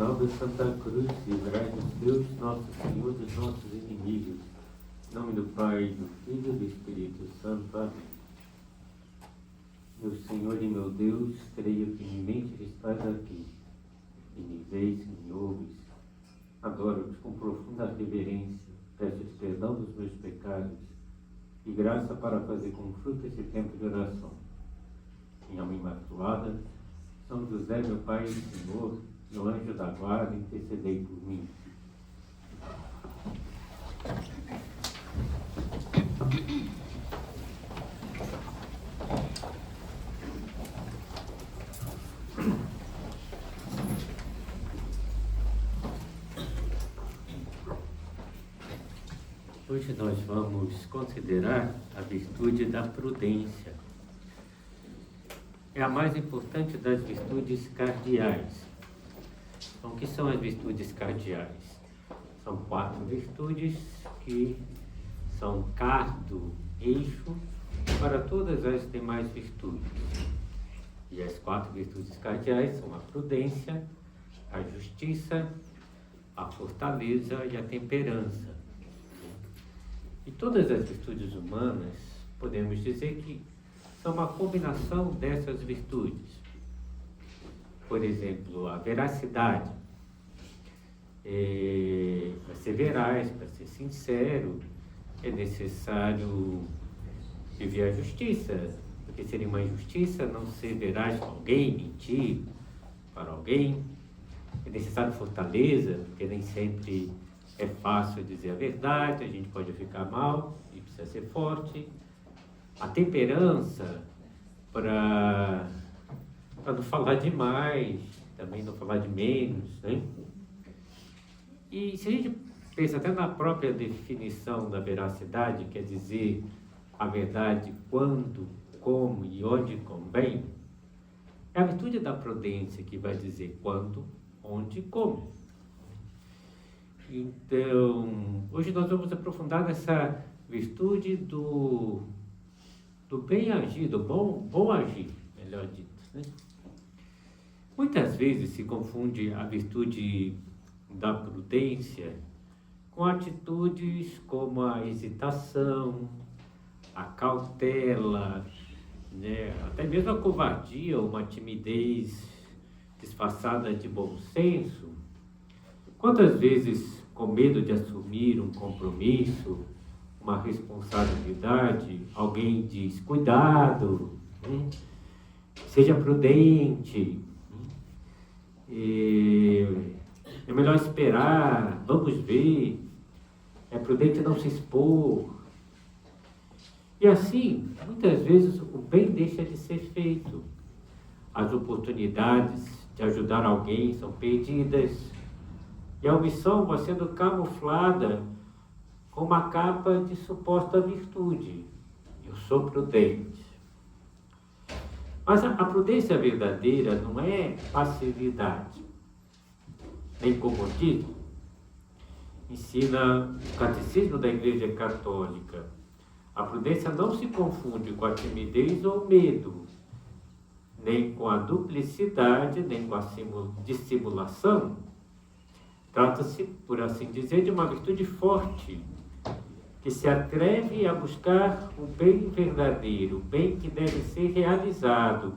sinal da Santa Cruz, livrai-nos Deus, nosso Senhor, dos nossos inimigos. Em nome do Pai, do Filho e do Espírito Santo. Amém. Meu Senhor e meu Deus, creio firmemente estás aqui, e me vês, me ouves. Adoro-te com profunda reverência, peço perdão dos meus pecados e graça para fazer com fruto esse tempo de oração. Minha Mãe Imaculada, São José, meu Pai e Senhor, meu anjo da guarda, intercedei por mim. Hoje nós vamos considerar a virtude da prudência. É a mais importante das virtudes cardeais. Então, o que são as virtudes cardeais? São 4 virtudes que são cardo, eixo, para todas as demais virtudes. E as 4 virtudes cardeais são a prudência, a justiça, a fortaleza e a temperança. E todas as virtudes humanas, podemos dizer que são uma combinação dessas virtudes. Por exemplo, a veracidade. Para ser veraz, para ser sincero, é necessário viver a justiça, porque seria uma injustiça não ser veraz com alguém, mentir para alguém. É necessário fortaleza, porque nem sempre é fácil dizer a verdade, a gente pode ficar mal e precisa ser forte. A temperança, para não falar demais, também não falar de menos, né? E se a gente pensa até na própria definição da veracidade, quer dizer a verdade quando, como e onde convém, é a virtude da prudência que vai dizer quando, onde e como. Então, hoje nós vamos aprofundar nessa virtude do bem agir, do bom agir, melhor dito, né? Muitas vezes se confunde a virtude da prudência com atitudes como a hesitação, a cautela, né? Até mesmo a covardia, uma timidez disfarçada de bom senso. Quantas vezes, com medo de assumir um compromisso, uma responsabilidade, alguém diz, cuidado, né? Seja prudente, é melhor esperar, vamos ver, é prudente não se expor. E assim, muitas vezes o bem deixa de ser feito. As oportunidades de ajudar alguém são perdidas. E a omissão vai sendo camuflada com uma capa de suposta virtude. Eu sou prudente. Mas a prudência verdadeira não é passividade, nem comodismo. Ensina o catecismo da Igreja Católica. A prudência não se confunde com a timidez ou medo, nem com a duplicidade, nem com a dissimulação. Trata-se, por assim dizer, de uma virtude forte, que se atreve a buscar o bem verdadeiro, o bem que deve ser realizado,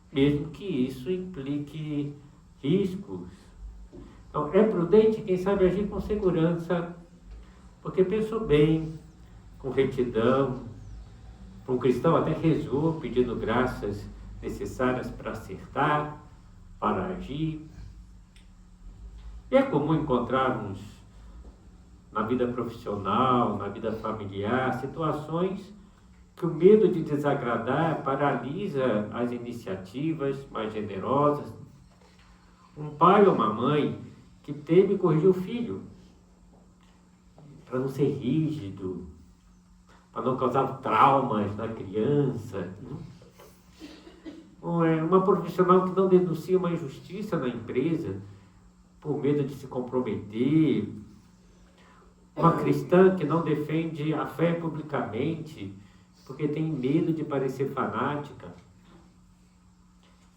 mesmo que isso implique riscos. Então, é prudente quem sabe agir com segurança, porque pensou bem, com retidão. Um cristão até rezou, pedindo graças necessárias para acertar, para agir. E é comum encontrarmos na vida profissional, na vida familiar, situações que o medo de desagradar paralisa as iniciativas mais generosas. Um pai ou uma mãe que teme corrigir o filho, para não ser rígido, para não causar traumas na criança. Uma profissional que não denuncia uma injustiça na empresa, por medo de se comprometer. Uma cristã que não defende a fé publicamente, porque tem medo de parecer fanática.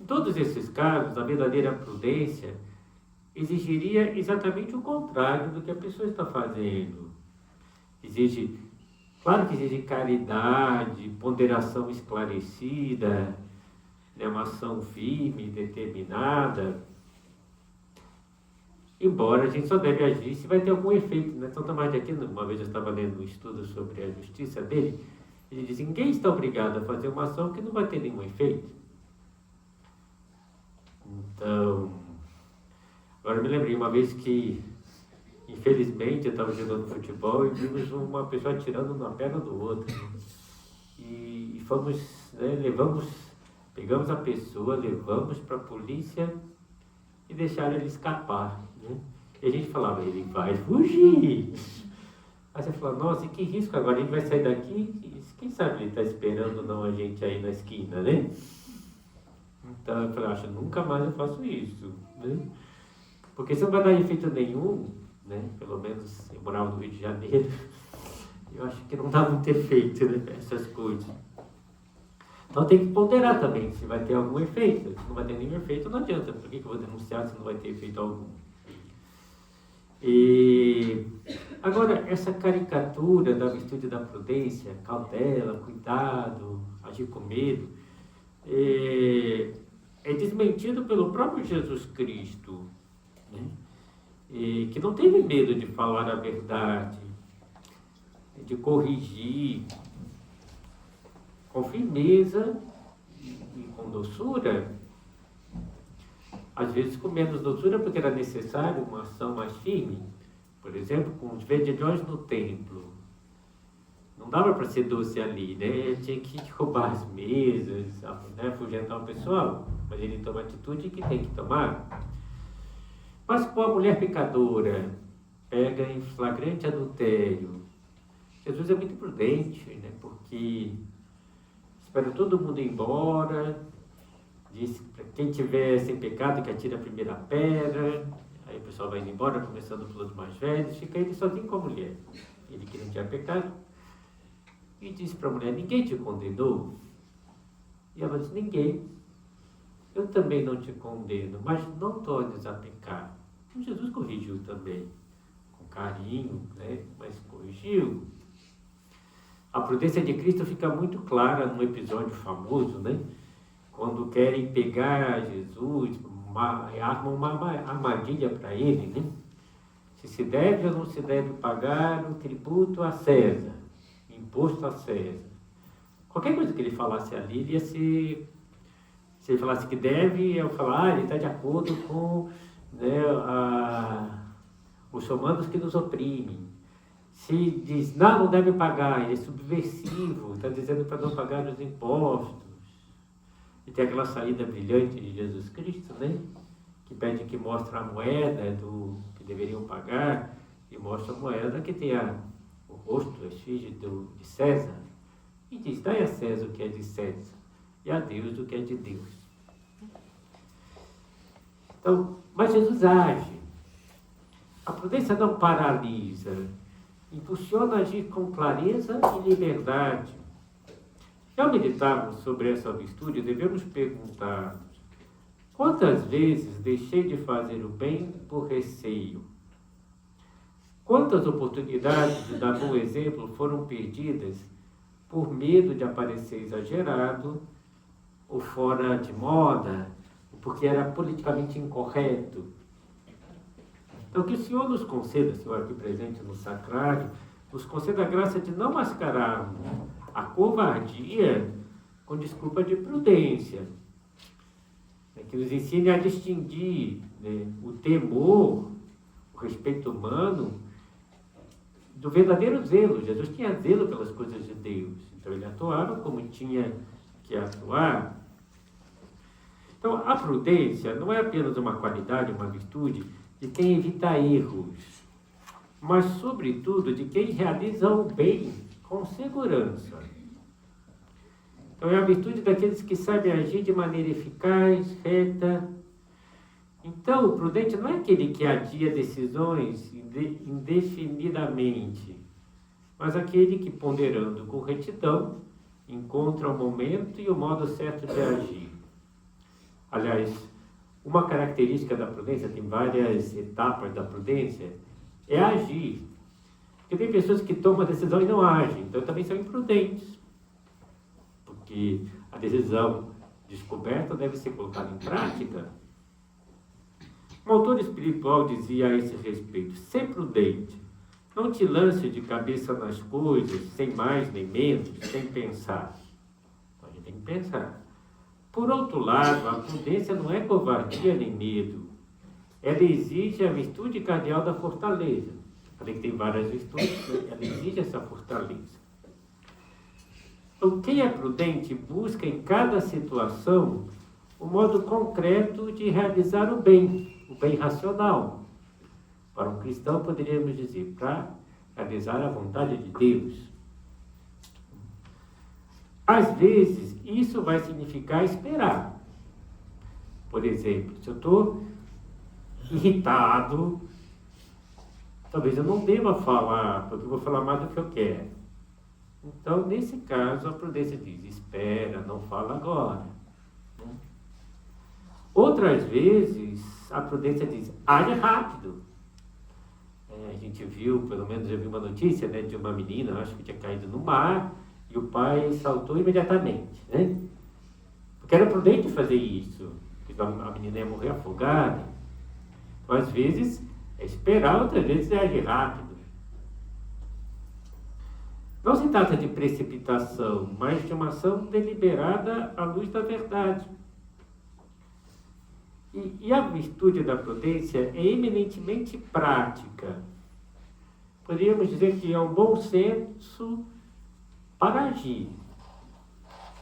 Em todos esses casos, a verdadeira prudência exigiria exatamente o contrário do que a pessoa está fazendo. Claro que exige caridade, ponderação esclarecida, né, uma ação firme, determinada, embora a gente só deve agir se vai ter algum efeito, né? São Tomás de Aquino, uma vez eu estava lendo um estudo sobre a justiça dele, ele diz: ninguém está obrigado a fazer uma ação que não vai ter nenhum efeito. Então, agora eu me lembrei uma vez que, infelizmente, eu estava jogando futebol e vimos uma pessoa atirando na perna do outro. E fomos, né, pegamos a pessoa, levamos para a polícia e deixaram ele escapar, né? E a gente falava: ele vai fugir. Aí você fala: nossa, que risco agora, a gente vai sair daqui, quem sabe ele está esperando não a gente aí na esquina, né? Então eu falei: acho, nunca mais eu faço isso, né? Porque se não vai dar efeito nenhum, né? Pelo menos eu morava no Rio de Janeiro, eu acho que não dá muito efeito, né? Essas coisas. Então tem que ponderar também se vai ter algum efeito. Se não vai ter nenhum efeito, não adianta. Por que eu vou denunciar se não vai ter efeito algum? E agora, essa caricatura da virtude da prudência, cautela, cuidado, agir com medo, é desmentido pelo próprio Jesus Cristo, né? Que não teve medo de falar a verdade, de corrigir com firmeza e com doçura, às vezes com menos doçura porque era necessário uma ação mais firme. Por exemplo, com os vendilhões no templo, não dava para ser doce ali, né? Tinha que roubar as mesas, né? Afugentar o pessoal, mas ele toma a atitude que tem que tomar. Mas com a mulher pecadora, pega em flagrante adultério, Jesus é muito prudente, né? Porque espera todo mundo ir embora, diz para quem tiver sem pecado que atire a primeira pedra, aí o pessoal vai indo embora, começando pelos mais velhos, fica ele sozinho com a mulher, ele que não tinha pecado, e disse para a mulher: ninguém te condenou? E ela disse: ninguém. Eu também não te condeno, mas não tornes a pecar. E Jesus corrigiu também, com carinho, né? Mas corrigiu. A prudência de Cristo fica muito clara num episódio famoso, né? Quando querem pegar Jesus, armam uma armadilha para ele, né? Se deve ou não se deve pagar o tributo a César, imposto a César. Qualquer coisa que ele falasse ali, ele ia ser... Se ele falasse que deve, eu falar: ele está de acordo com, né, os romanos que nos oprimem. Se diz: não deve pagar, ele é subversivo, está dizendo para não pagar os impostos. E tem aquela saída brilhante de Jesus Cristo, né? Que pede que mostre a moeda do que deveriam pagar, e mostra a moeda que tem o rosto, a esfinge de César, e diz: dai a César o que é de César, e a Deus o que é de Deus. Então, mas Jesus age. A prudência não paralisa, impulsiona a agir com clareza e liberdade. Ao meditarmos sobre essa virtude, devemos perguntar: quantas vezes deixei de fazer o bem por receio? Quantas oportunidades de dar bom exemplo foram perdidas por medo de aparecer exagerado, ou fora de moda, ou porque era politicamente incorreto? Então, que o Senhor nos conceda, Senhor aqui presente no sacrário, nos conceda a graça de não mascararmos a covardia com desculpa de prudência, né? Que nos ensine a distinguir, né, o temor, o respeito humano, do verdadeiro zelo. Jesus tinha zelo pelas coisas de Deus, então ele atuava como tinha que atuar. Então, a prudência não é apenas uma qualidade, uma virtude de quem evita erros, mas, sobretudo, de quem realiza o bem com segurança. Então, é a virtude daqueles que sabem agir de maneira eficaz, reta. Então, o prudente não é aquele que adia decisões indefinidamente, mas aquele que, ponderando com retidão, encontra o momento e o modo certo de agir. Aliás, Uma característica da prudência, tem várias etapas da prudência, é agir. Porque tem pessoas que tomam a decisão e não agem, então também são imprudentes. Porque a decisão descoberta deve ser colocada em prática. Um autor espiritual dizia a esse respeito: ser prudente, não te lance de cabeça nas coisas, sem mais nem menos, sem pensar. Então, a gente tem que pensar. Por outro lado, a prudência não é covardia nem medo. Ela exige a virtude cardeal da fortaleza. Falei que tem várias virtudes, né? Ela exige essa fortaleza. Então, quem é prudente busca em cada situação o modo concreto de realizar o bem racional. Para um cristão, poderíamos dizer, para realizar a vontade de Deus. Às vezes, isso vai significar esperar. Por exemplo, se eu estou irritado, talvez eu não deva falar, porque eu vou falar mais do que eu quero. Então, nesse caso, a prudência diz: espera, não fala agora. Outras vezes, a prudência diz: age rápido. A gente viu, pelo menos eu vi uma notícia, né, de uma menina, acho que tinha caído no mar, e o pai saltou imediatamente, né? Porque era prudente fazer isso, porque a menina ia morrer afogada. Então, às vezes, é esperar, outras vezes é agir rápido. Não se trata de precipitação, mas de uma ação deliberada à luz da verdade. E a virtude da prudência é eminentemente prática. Poderíamos dizer que é um bom senso para agir,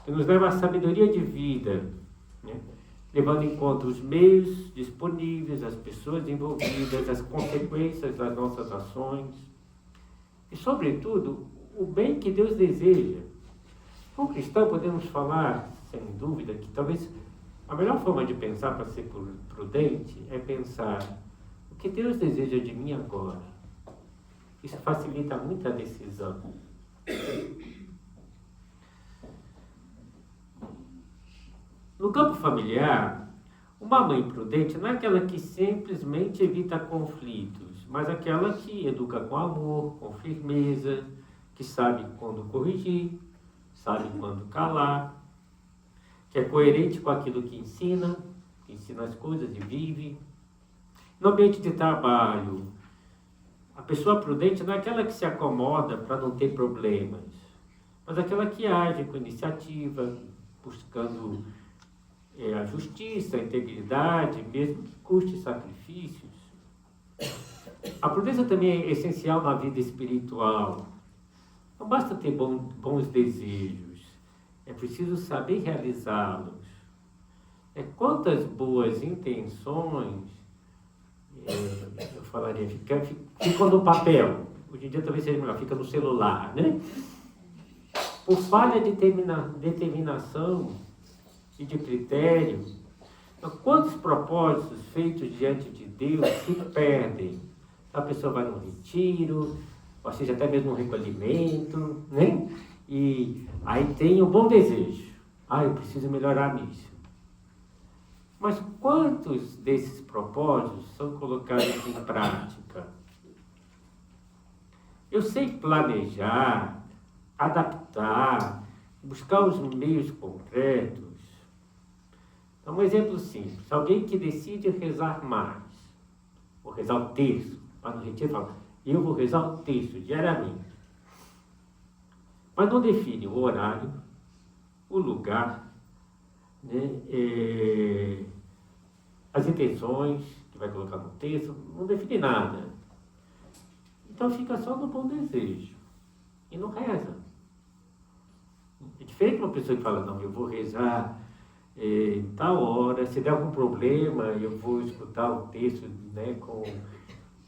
que nos leva à sabedoria de vida, né? Levando em conta os meios disponíveis, as pessoas envolvidas, as consequências das nossas ações e, sobretudo, o bem que Deus deseja. Como cristão, podemos falar, sem dúvida, que talvez a melhor forma de pensar para ser prudente é pensar o que Deus deseja de mim agora. Isso facilita muito a decisão. No campo familiar, uma mãe prudente não é aquela que simplesmente evita conflitos, mas aquela que educa com amor, com firmeza, que sabe quando corrigir, sabe quando calar, que é coerente com aquilo que ensina as coisas e vive. No ambiente de trabalho, a pessoa prudente não é aquela que se acomoda para não ter problemas, mas aquela que age com iniciativa, buscando a justiça, a integridade, mesmo que custe sacrifícios. A prudência também é essencial na vida espiritual. Não basta ter bons desejos, é preciso saber realizá-los. Quantas boas intenções, eu falaria, ficam no papel. Hoje em dia talvez seja melhor, fica no celular, né? Por falha de determinação e de critério. Então, quantos propósitos feitos diante de Deus se perdem? A pessoa vai num retiro, ou seja, até mesmo um recolhimento, né? E aí tem um bom desejo. Eu preciso melhorar nisso. Mas quantos desses propósitos são colocados em prática? Eu sei planejar, adaptar, buscar os meios concretos. Então, um exemplo simples. Alguém que decide rezar mais, ou rezar o terço, vai no retiro e fala: eu vou rezar o terço diariamente. Mas não define o horário, o lugar, né, as intenções que vai colocar no texto, não define nada. Então fica só no bom desejo e não reza. É diferente de uma pessoa que fala: não, eu vou rezar em tal hora, se der algum problema eu vou escutar o texto, né, com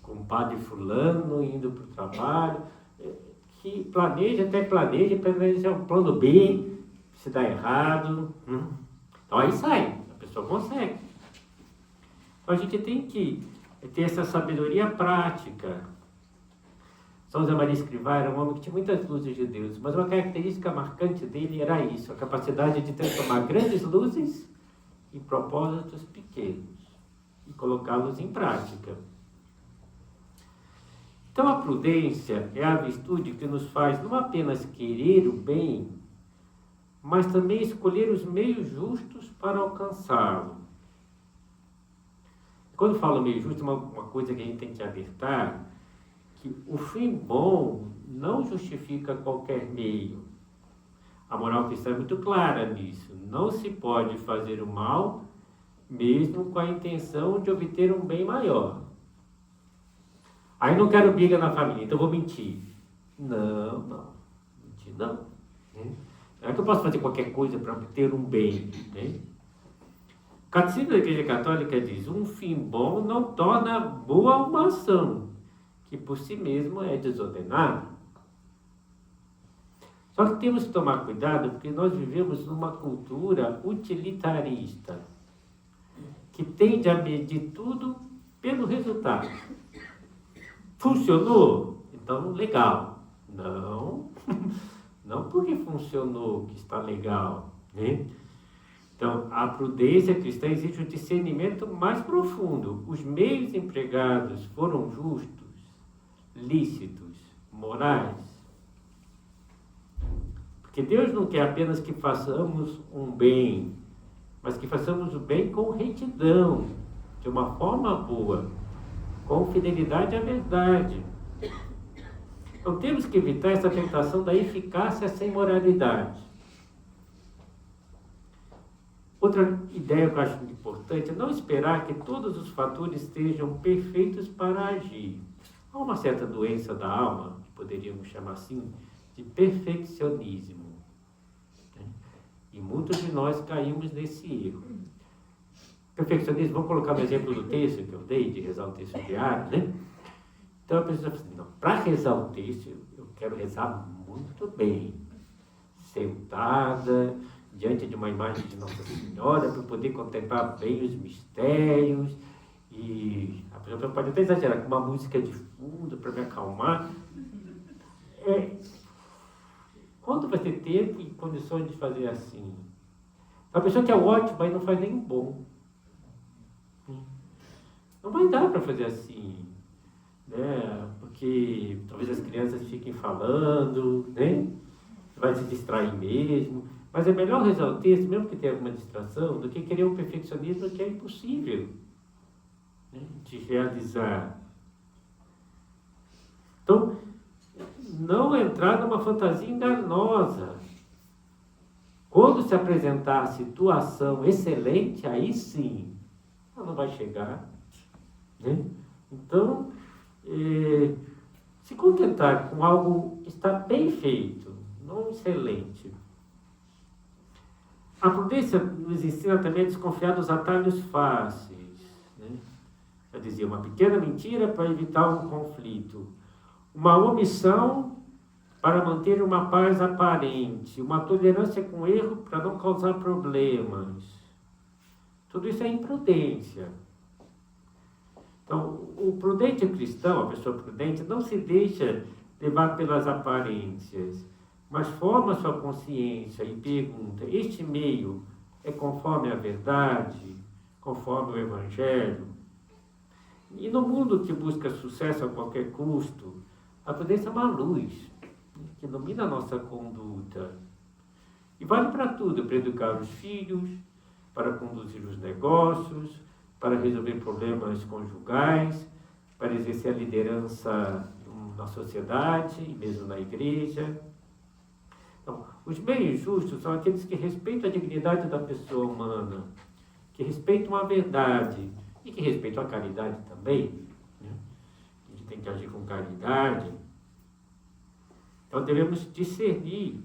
o padre fulano indo para o trabalho. Que planeja um plano B, se dá errado. Então aí sai, a pessoa consegue. Então a gente tem que ter essa sabedoria prática. São José Maria Escrivá era um homem que tinha muitas luzes de Deus, mas uma característica marcante dele era isso, a capacidade de transformar grandes luzes em propósitos pequenos. e colocá-los em prática. Então a prudência é a virtude que nos faz não apenas querer o bem, mas também escolher os meios justos para alcançá-lo. Quando falo meio justo, uma coisa que a gente tem que alertar, que o fim bom não justifica qualquer meio. A moral cristã é muito clara nisso. Não se pode fazer o mal, mesmo com a intenção de obter um bem maior. Aí não quero briga na família, então vou mentir. Não. Mentir não. Não é que eu posso fazer qualquer coisa para obter um bem. Né? O Catecismo da Igreja Católica diz: um fim bom não torna boa uma ação, que por si mesmo é desordenada. Só que temos que tomar cuidado, porque nós vivemos numa cultura utilitarista, que tende a medir tudo pelo resultado. Funcionou? Então, legal. Não porque funcionou que está legal. Né? Então, a prudência cristã exige um discernimento mais profundo. Os meios empregados foram justos, lícitos, morais. Porque Deus não quer apenas que façamos um bem, mas que façamos o bem com retidão, de uma forma boa, com fidelidade à verdade. Então temos que evitar essa tentação da eficácia sem moralidade. Outra ideia que eu acho importante é não esperar que todos os fatores estejam perfeitos para agir. Há uma certa doença da alma, que poderíamos chamar assim, de perfeccionismo. E muitos de nós caímos nesse erro. Perfeccionismo, vamos colocar no exemplo do texto que eu dei, de rezar o texto diário, né? Então a pessoa fala assim, para rezar o texto, eu quero rezar muito bem, sentada, diante de uma imagem de Nossa Senhora, para poder contemplar bem os mistérios, e a pessoa pode até exagerar, com uma música de fundo para me acalmar. Quando vai ter tempo e condições de fazer assim? A pessoa que é ótima, mas não faz nem bom. Não vai dar para fazer assim, né? Porque talvez as crianças fiquem falando, né? Vai se distrair mesmo. Mas é melhor rezar o texto, mesmo que tenha alguma distração, do que querer um perfeccionismo que é impossível, né, de realizar. Então, não entrar numa fantasia enganosa. Quando se apresentar a situação excelente, aí sim, ela não vai chegar. Né? Então, se contentar com algo que está bem feito, não excelente. A prudência nos ensina também a desconfiar dos atalhos fáceis. Né? Já dizia, uma pequena mentira para evitar um conflito. Uma omissão para manter uma paz aparente, uma tolerância com erro para não causar problemas. Tudo isso é imprudência. Então, o prudente cristão, a pessoa prudente, não se deixa levar pelas aparências, mas forma sua consciência e pergunta, este meio é conforme a verdade, conforme o Evangelho? E no mundo que busca sucesso a qualquer custo, a prudência é uma luz que ilumina a nossa conduta. E vale para tudo, para educar os filhos, para conduzir os negócios, para resolver problemas conjugais, para exercer a liderança na sociedade e mesmo na igreja. Então, os meios justos são aqueles que respeitam a dignidade da pessoa humana, que respeitam a verdade e que respeitam a caridade também. Né? A gente tem que agir com caridade. Então devemos discernir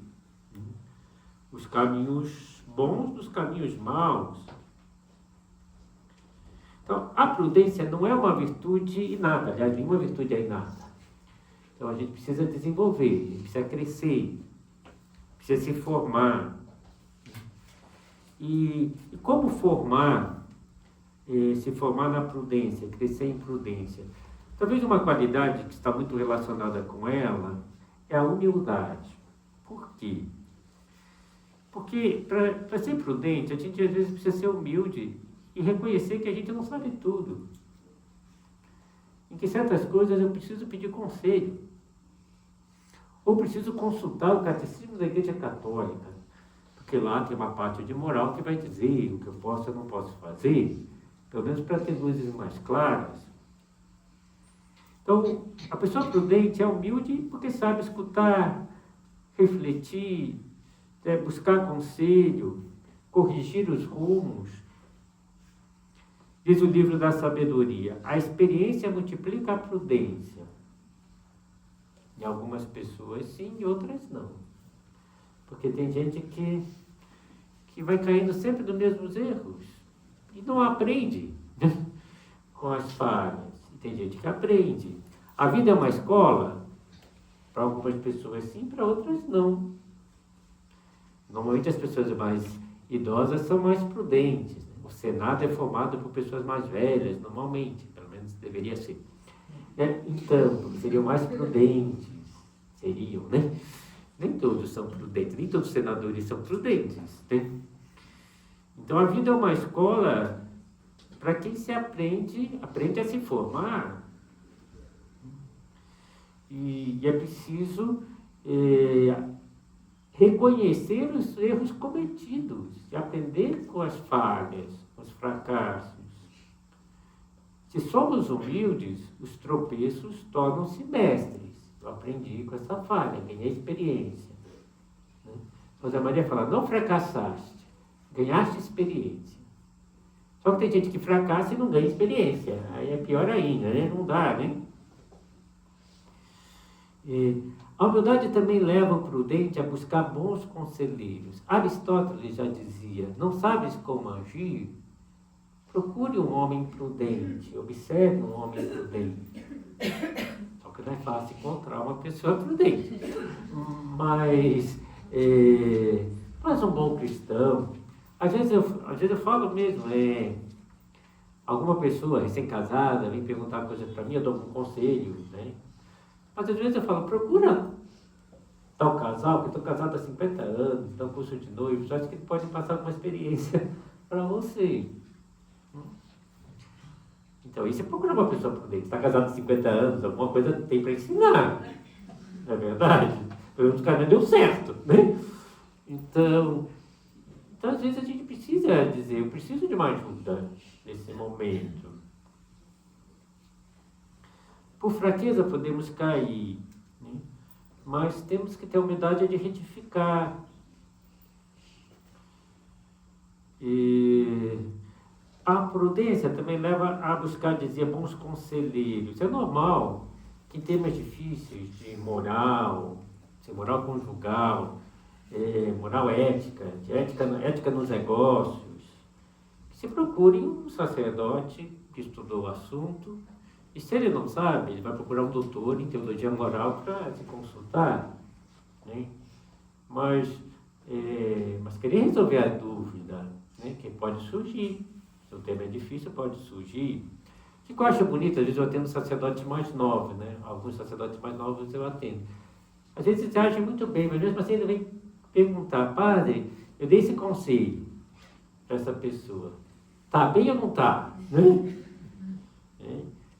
os caminhos bons dos caminhos maus. Então, a prudência não é uma virtude inata, aliás, nenhuma virtude é inata. Então a gente precisa desenvolver, precisa crescer, precisa se formar. E como formar, se formar na prudência, crescer em prudência? Talvez uma qualidade que está muito relacionada com ela é a humildade. Por quê? Porque para ser prudente, a gente às vezes precisa ser humilde e reconhecer que a gente não sabe tudo. Em que certas coisas eu preciso pedir conselho. Ou preciso consultar o catecismo da Igreja Católica, porque lá tem uma parte de moral que vai dizer o que eu posso e não posso fazer, pelo menos para ter luzes mais claras. Então, a pessoa prudente é humilde porque sabe escutar, refletir, buscar conselho, corrigir os rumos. Diz o livro da sabedoria, a experiência multiplica a prudência. Em algumas pessoas sim, em outras não. Porque tem gente que vai caindo sempre nos mesmos erros e não aprende com as falhas. E tem gente que aprende. A vida é uma escola? Para algumas pessoas sim, para outras não. Normalmente as pessoas mais idosas são mais prudentes. Né? O Senado é formado por pessoas mais velhas, normalmente, pelo menos deveria ser. Então, seriam mais prudentes, seriam, né? Nem todos são prudentes, nem todos os senadores são prudentes, né? Então, a vida é uma escola para quem se aprende a se formar. E é preciso reconhecer os erros cometidos e aprender com as falhas, com os fracassos. Se somos humildes, os tropeços tornam-se mestres. Eu aprendi com essa falha, ganhei experiência. Né? José Maria fala, não fracassaste, ganhaste experiência. Só que tem gente que fracassa e não ganha experiência. Aí é pior ainda, né? Não dá, né? A humildade também leva o prudente a buscar bons conselheiros. Aristóteles já dizia, não sabes como agir? Procure um homem prudente, observe um homem prudente. Só que não é fácil encontrar uma pessoa prudente. Mas um bom cristão. Às vezes eu falo mesmo, alguma pessoa recém-casada vem perguntar coisas para mim, eu dou um conselho, né? Mas às vezes eu falo, procura tal casal, que estou casado há 50 anos, dá um curso de noivos, acho que ele pode passar uma experiência para você. Então, isso é procurar uma pessoa prudente. Está casado há 50 anos, alguma coisa tem para ensinar. Não é verdade? Pelo menos o cara deu certo, né? Então, às vezes a gente precisa dizer, eu preciso de uma ajuda nesse momento. Por fraqueza podemos cair, né? Mas temos que ter a humildade de retificar. A prudência também leva a buscar, dizia, bons conselheiros. É normal que em temas difíceis de moral conjugal, moral ética, de ética nos negócios, que se procure um sacerdote que estudou o assunto. E se ele não sabe, ele vai procurar um doutor em teologia moral para se consultar. Né? Mas querer resolver a dúvida, né, que pode surgir. Se o tema é difícil, pode surgir. O que eu acho bonito, às vezes eu atendo sacerdotes mais novos, né? Alguns sacerdotes mais novos eu atendo. Às vezes eles agem muito bem, mas mesmo assim ele vem perguntar, padre, eu dei esse conselho para essa pessoa. Tá bem ou não tá? Né?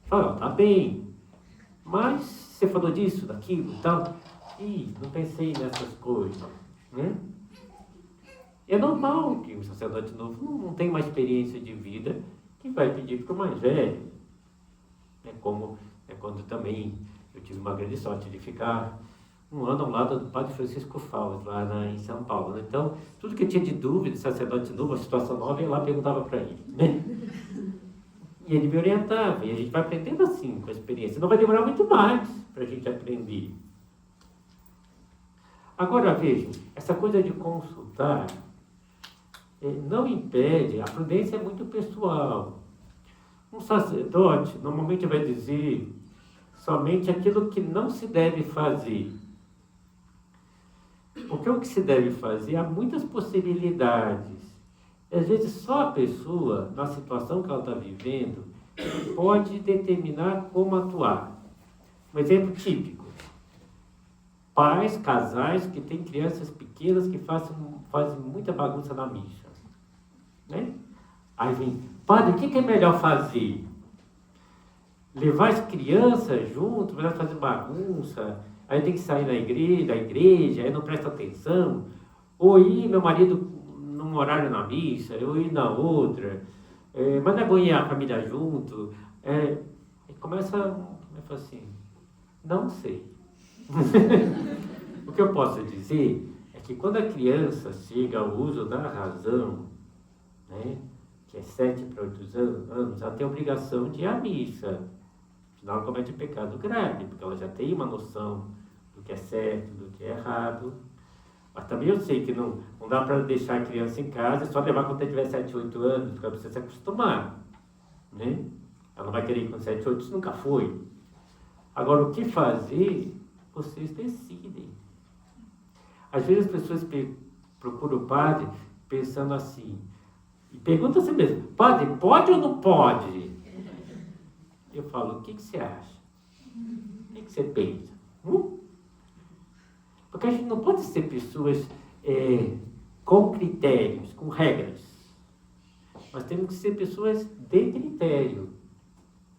Fala, tá bem. Mas você falou disso, daquilo e tal. Não pensei nessas coisas. Né? É normal que um sacerdote novo não tem uma experiência de vida que vai pedir para o mais velho. É como quando também eu tive uma grande sorte de ficar um ano ao lado do padre Francisco Fausto, lá em São Paulo. Né? Então, tudo que eu tinha de dúvida de sacerdote novo, a situação nova, eu ia lá e perguntava para ele. Né? E ele me orientava, e a gente vai aprendendo assim, com a experiência. Não vai demorar muito mais para a gente aprender. Agora, vejam, essa coisa de consultar não impede, a prudência é muito pessoal. Um sacerdote normalmente vai dizer somente aquilo que não se deve fazer. Porque o que se deve fazer, há muitas possibilidades. Às vezes só a pessoa, na situação que ela está vivendo, pode determinar como atuar. Um exemplo típico. Pais, casais que têm crianças pequenas que fazem muita bagunça na missa. Né? Aí vem Padre, o que é melhor fazer? Levar as crianças junto, vai fazer bagunça, aí tem que sair da igreja, aí não presta atenção, ou ir meu marido num horário na missa, eu ir na outra, mas não é bom ir a família junto. E começa a falar assim, não sei. O que eu posso dizer é que quando a criança chega ao uso da razão, né, que é 7 para 8 anos, ela tem a obrigação de ir à missa. Senão ela comete pecado grave, porque ela já tem uma noção do que é certo, do que é errado. Mas também eu sei que não dá para deixar a criança em casa, só levar quando ela tiver 7, 8 anos, porque ela precisa se acostumar. Né? Ela não vai querer ir com 7, 8, isso nunca foi. Agora, o que fazer, vocês decidem. Às vezes as pessoas procuram o padre pensando assim, e perguntam a si mesmo, padre, pode ou não pode? Eu falo, o que você acha? O que você pensa? Porque a gente não pode ser pessoas com critérios, com regras. Nós temos que ser pessoas de critério,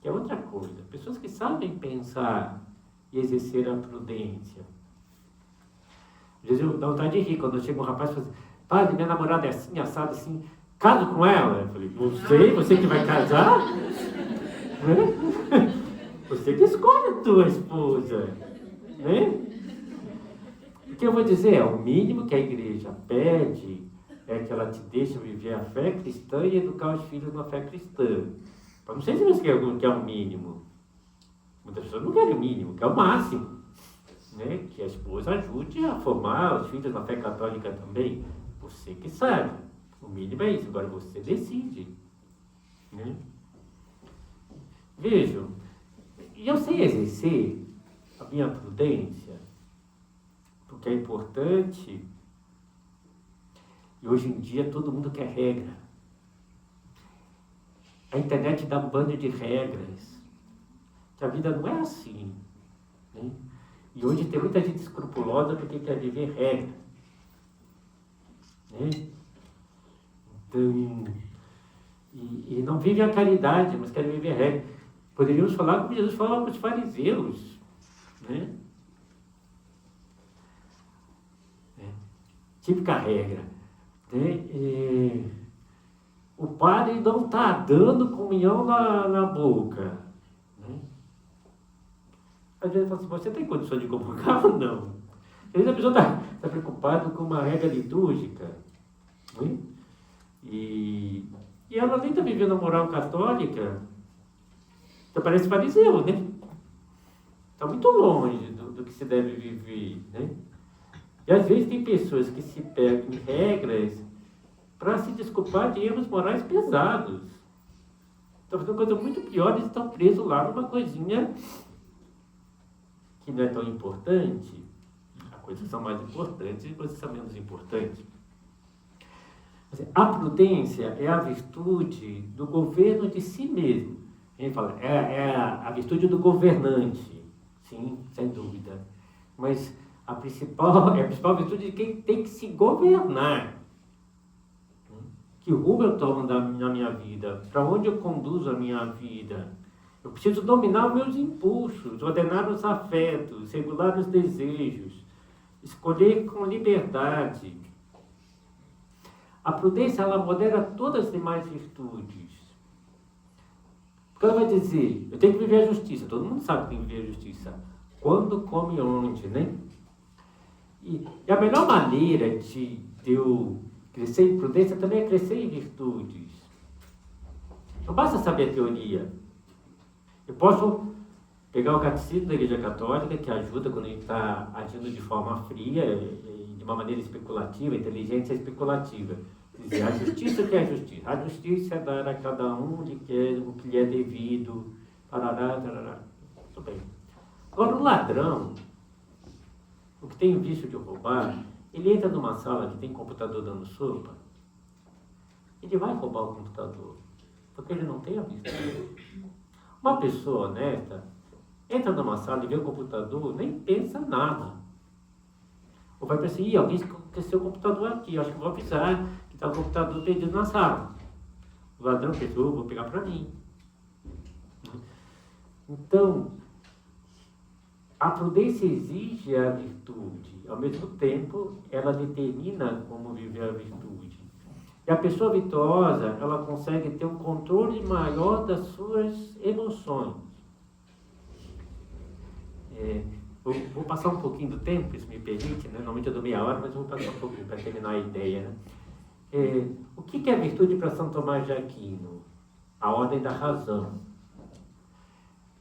que é outra coisa. Pessoas que sabem pensar e exercer a prudência. Às vezes eu dá vontade de rir quando chega um rapaz e fala assim, padre, minha namorada é assim, assado assim, caso com ela? Eu falei, você que vai casar? Você que escolhe a tua esposa, né? O que eu vou dizer é, o mínimo que a igreja pede é que ela te deixe viver a fé cristã e educar os filhos na fé cristã. Não sei se você quer o mínimo. Muitas pessoas não querem o mínimo, querem o máximo, né? Que a esposa ajude a formar os filhos na fé católica também. Você que sabe. O mínimo é isso, agora você decide, né? Vejam, e eu sei exercer a minha prudência, porque é importante, e hoje em dia todo mundo quer regra. A internet dá um bando de regras, que a vida não é assim, né? E hoje tem muita gente escrupulosa porque quer viver regra, né? Então, e não vive a caridade, mas quer viver regra. Poderíamos falar como Jesus falava para os fariseus, né? Típica regra, né? O padre não está dando comunhão na boca, né? Às vezes fala assim, você tem condição de comungar ou não? Às vezes a pessoa está preocupada com uma regra litúrgica, né? E ela nem está vivendo a moral católica. Então parece fariseu, né? Está muito longe do que se deve viver, né? E às vezes tem pessoas que se pegam em regras para se desculpar de erros morais pesados. Estão fazendo coisa muito pior, eles estão presos lá numa coisinha que não é tão importante. Há coisas que são mais importantes e coisas que são menos importantes. A prudência é a virtude do governo de si mesmo. A gente fala, é a virtude do governante, sim, sem dúvida. Mas a principal virtude de quem tem que se governar. Que rumo eu tomo na minha vida? Para onde eu conduzo a minha vida? Eu preciso dominar os meus impulsos, ordenar os afetos, regular os desejos, escolher com liberdade. A prudência, ela modera todas as demais virtudes. Porque ela vai dizer, eu tenho que viver a justiça. Todo mundo sabe que tem que viver a justiça. Quando, como e onde, né? E a melhor maneira de eu crescer em prudência também é crescer em virtudes. Não basta saber a teoria. Eu posso pegar o catecismo da Igreja Católica, que ajuda quando a gente está agindo de forma fria, de uma maneira especulativa, inteligência especulativa. Dizer, a justiça que é a justiça? A justiça é dar a cada um o que lhe é devido. Tarará, tarará. Tudo bem. Agora, o ladrão, o que tem o vício de roubar, ele entra numa sala que tem computador dando sopa, ele vai roubar o computador, porque ele não tem a vista. Uma pessoa honesta entra numa sala e vê o computador, nem pensa nada. Ou vai pensar, alguém esqueceu o computador aqui, acho que vou avisar que está o computador perdido na sala. O ladrão pensou, eu vou pegar para mim. Então, a prudência exige a virtude, ao mesmo tempo, ela determina como viver a virtude. E a pessoa virtuosa, ela consegue ter um controle maior das suas emoções. Vou passar um pouquinho do tempo, se me permite, né? Normalmente eu dou meia hora, mas vou passar um pouquinho para terminar a ideia, né? O que é virtude para São Tomás de Aquino? A ordem da razão.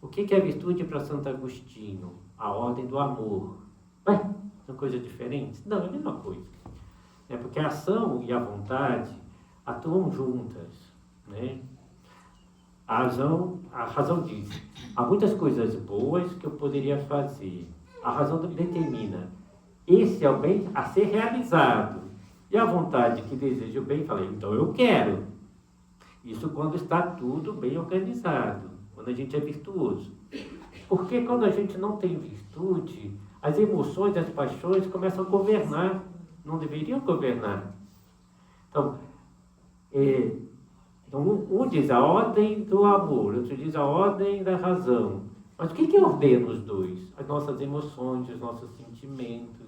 O que é virtude para Santo Agostinho? A ordem do amor. Ué, são coisas diferentes? Não, é a mesma coisa. Porque a ação e a vontade atuam juntas, né? A razão diz, há muitas coisas boas que eu poderia fazer. A razão determina, esse é o bem a ser realizado. E a vontade que deseja o bem, fala, então eu quero. Isso quando está tudo bem organizado, quando a gente é virtuoso. Porque quando a gente não tem virtude, as emoções, as paixões começam a governar. Não deveriam governar. Então, um diz a ordem do amor, outro diz a ordem da razão. Mas o que ordena os dois? As nossas emoções, os nossos sentimentos.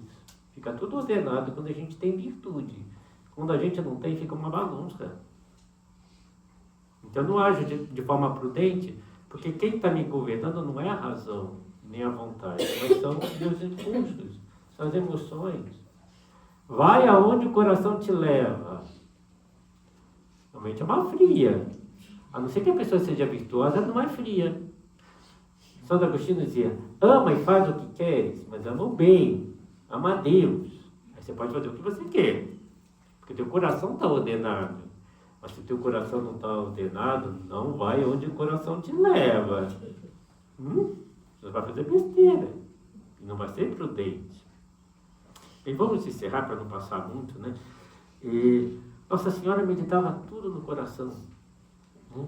Fica tudo ordenado quando a gente tem virtude. Quando a gente não tem, fica uma bagunça. Então, eu não ajo de forma prudente, porque quem está me governando não é a razão, nem a vontade, mas são os meus impulsos, são as emoções. Vai aonde o coração te leva. Realmente é uma fria. A não ser que a pessoa seja virtuosa, ela não é fria. Santo Agostinho dizia, ama e faz o que queres, mas ama o bem, ama a Deus. Aí você pode fazer o que você quer, porque teu coração está ordenado. Mas se teu coração não está ordenado, não vai onde o coração te leva. Você vai fazer besteira. E não vai ser prudente. Bem, vamos encerrar para não passar muito, né? Nossa Senhora meditava tudo no coração, né?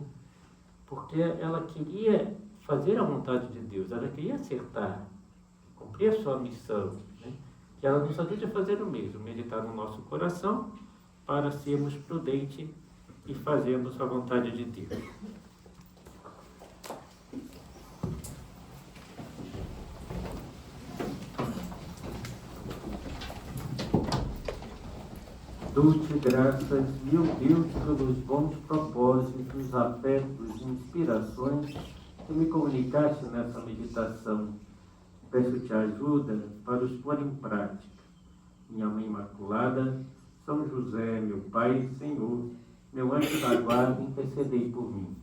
Porque ela queria fazer a vontade de Deus, ela queria acertar, cumprir a sua missão, né? E ela nos ajude a fazer o mesmo, meditar no nosso coração para sermos prudentes e fazermos a vontade de Deus. Dou-te graças, meu Deus, pelos bons propósitos, afetos e inspirações que me comunicaste nessa meditação. Peço-te ajuda para os pôr em prática. Minha Mãe Imaculada, São José, meu Pai e Senhor, meu anjo da guarda, intercedei por mim.